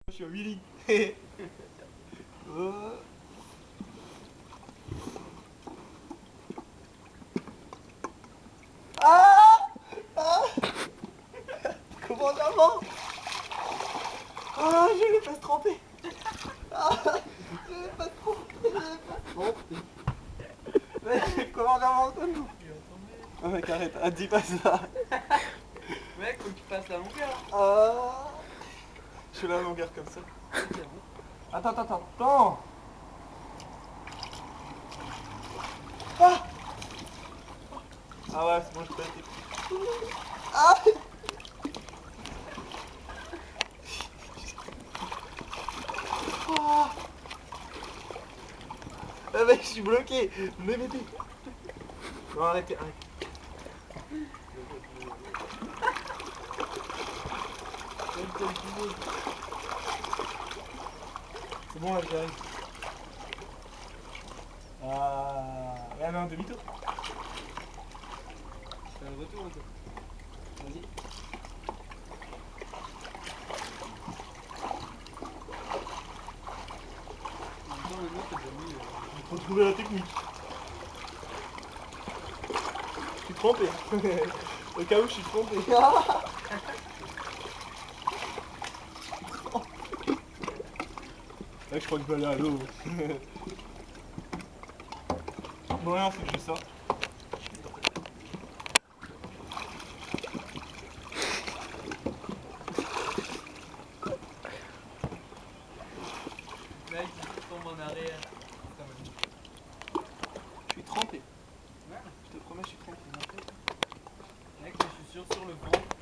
Je suis au Willy. Oh. Ah, ah. Comment j'avance? Ah, j'ai les fesses trempées. Ah, j'ai les fesses trempées, j'ai les fesses trempées. Mec, comment j'avance comme nous? Il va tomber. Oh mec, arrête, ah, dis pas ça. Mec, faut que tu fasses la longueur. Ah, je fais la longueur comme ça. Attends, attends, attends, attends. Ah, ah ouais, c'est bon, je peux être. Ah. Ah. Ah mec, je suis bloqué. Mais m'aider. Non, arrêtez, arrêtez. C'est bon, là, j'y arrive. Ah, ouais, non, demi-tour. Fais un retour encore. Vas-y. En même temps, maintenant, t'as déjà mis. Faut trouver la technique. Je suis trompé. Au cas où je suis trompé. Là, je crois que je vais aller à l'eau. Bon, rien, faut que je sorte.